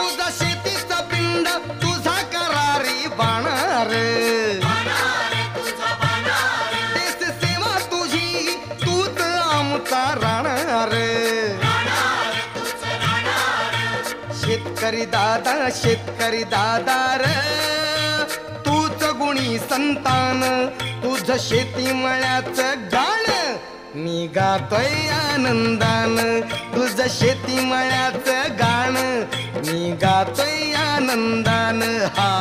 तुझा शेतीचा पिंड तुझा करारी बाणार, देश सेवा तुझी तूच आमचा राहणार. शेतकरी दादा र तूच गुणी संतान, तुझ शेती मळ्याचं गाण मी गातोय आनंदान. तुझ शेती मळ्याचं गाण मी गातोय आनंदान. हा